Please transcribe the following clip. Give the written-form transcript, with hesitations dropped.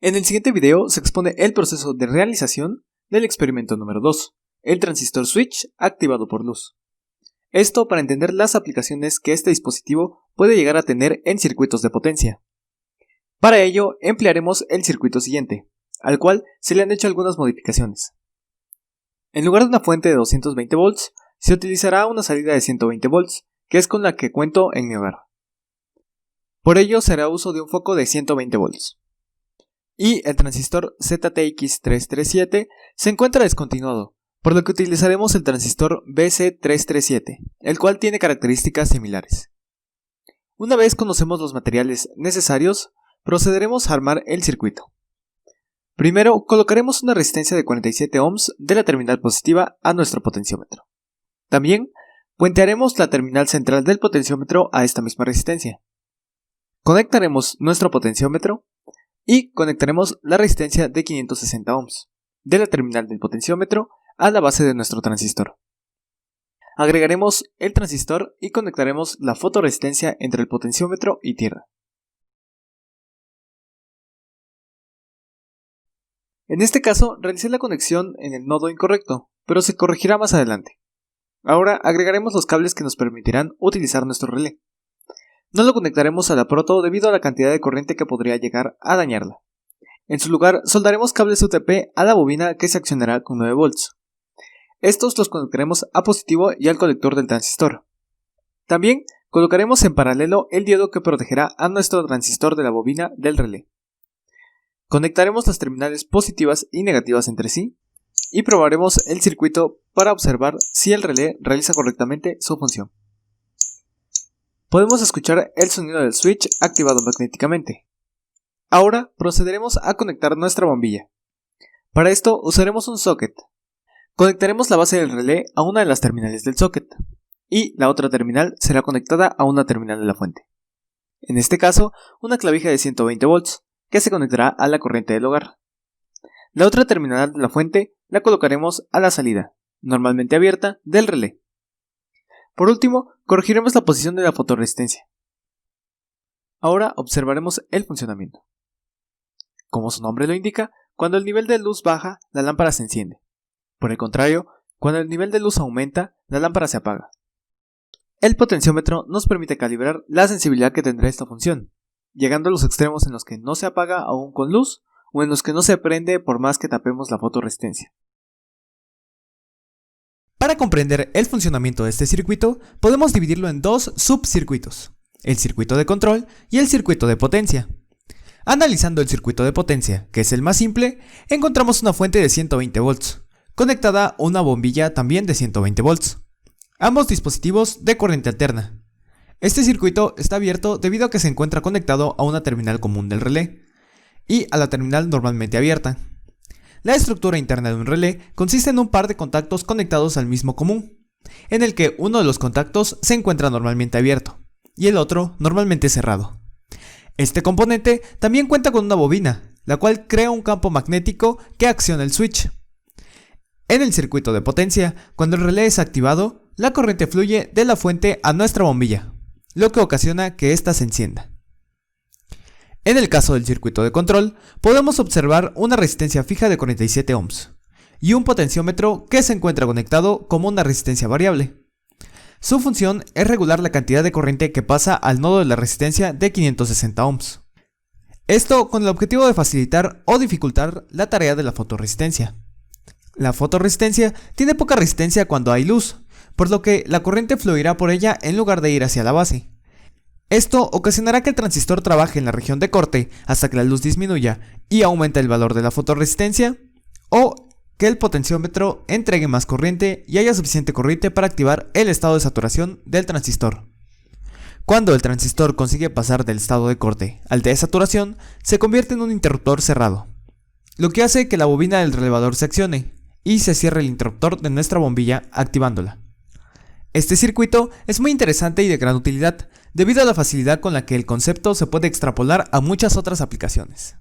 En el siguiente video se expone el proceso de realización del experimento número 2, el transistor switch activado por luz. Esto para entender las aplicaciones que este dispositivo puede llegar a tener en circuitos de potencia. Para ello emplearemos el circuito siguiente, al cual se le han hecho algunas modificaciones. En lugar de una fuente de 220 volts, se utilizará una salida de 120 volts, que es con la que cuento en mi hogar. Por ello se hará uso de un foco de 120 volts. Y el transistor ZTX337 se encuentra descontinuado, por lo que utilizaremos el transistor BC337, el cual tiene características similares. Una vez conocemos los materiales necesarios, procederemos a armar el circuito. Primero colocaremos una resistencia de 47 ohms de la terminal positiva a nuestro potenciómetro. También puentearemos la terminal central del potenciómetro a esta misma resistencia. Conectaremos nuestro potenciómetro y conectaremos la resistencia de 560 ohms de la terminal del potenciómetro a la base de nuestro transistor. Agregaremos el transistor y conectaremos la fotoresistencia entre el potenciómetro y tierra. En este caso realicé la conexión en el nodo incorrecto, pero se corregirá más adelante. Ahora agregaremos los cables que nos permitirán utilizar nuestro relé. No lo conectaremos a la proto debido a la cantidad de corriente que podría llegar a dañarla. En su lugar soldaremos cables UTP a la bobina que se accionará con 9 volts. Estos los conectaremos a positivo y al colector del transistor. También colocaremos en paralelo el diodo que protegerá a nuestro transistor de la bobina del relé. Conectaremos las terminales positivas y negativas entre sí y probaremos el circuito para observar si el relé realiza correctamente su función. Podemos escuchar el sonido del switch activado magnéticamente. Ahora procederemos a conectar nuestra bombilla. Para esto usaremos un socket. Conectaremos la base del relé a una de las terminales del socket y la otra terminal será conectada a una terminal de la fuente. En este caso, una clavija de 120 volts que se conectará a la corriente del hogar. La otra terminal de la fuente la colocaremos a la salida, normalmente abierta, del relé. Por último, corregiremos la posición de la fotoresistencia. Ahora observaremos el funcionamiento. Como su nombre lo indica, cuando el nivel de luz baja, la lámpara se enciende. Por el contrario, cuando el nivel de luz aumenta, la lámpara se apaga. El potenciómetro nos permite calibrar la sensibilidad que tendrá esta función, llegando a los extremos en los que no se apaga aún con luz o en los que no se prende por más que tapemos la fotoresistencia. Para comprender el funcionamiento de este circuito, podemos dividirlo en dos subcircuitos, el circuito de control y el circuito de potencia. Analizando el circuito de potencia, que es el más simple, encontramos una fuente de 120 volts, conectada a una bombilla también de 120 volts, ambos dispositivos de corriente alterna. Este circuito está abierto debido a que se encuentra conectado a una terminal común del relé y a la terminal normalmente abierta. La estructura interna de un relé consiste en un par de contactos conectados al mismo común, en el que uno de los contactos se encuentra normalmente abierto y el otro normalmente cerrado. Este componente también cuenta con una bobina, la cual crea un campo magnético que acciona el switch. En el circuito de potencia, cuando el relé es activado, la corriente fluye de la fuente a nuestra bombilla, lo que ocasiona que ésta se encienda. En el caso del circuito de control, podemos observar una resistencia fija de 47 ohms y un potenciómetro que se encuentra conectado como una resistencia variable. Su función es regular la cantidad de corriente que pasa al nodo de la resistencia de 560 ohms. Esto con el objetivo de facilitar o dificultar la tarea de la fotoresistencia. La fotoresistencia tiene poca resistencia cuando hay luz, por lo que la corriente fluirá por ella en lugar de ir hacia la base. Esto ocasionará que el transistor trabaje en la región de corte hasta que la luz disminuya y aumente el valor de la fotoresistencia, o que el potenciómetro entregue más corriente y haya suficiente corriente para activar el estado de saturación del transistor. Cuando el transistor consigue pasar del estado de corte al de saturación, se convierte en un interruptor cerrado, lo que hace que la bobina del relevador se accione y se cierre el interruptor de nuestra bombilla activándola. Este circuito es muy interesante y de gran utilidad, debido a la facilidad con la que el concepto se puede extrapolar a muchas otras aplicaciones.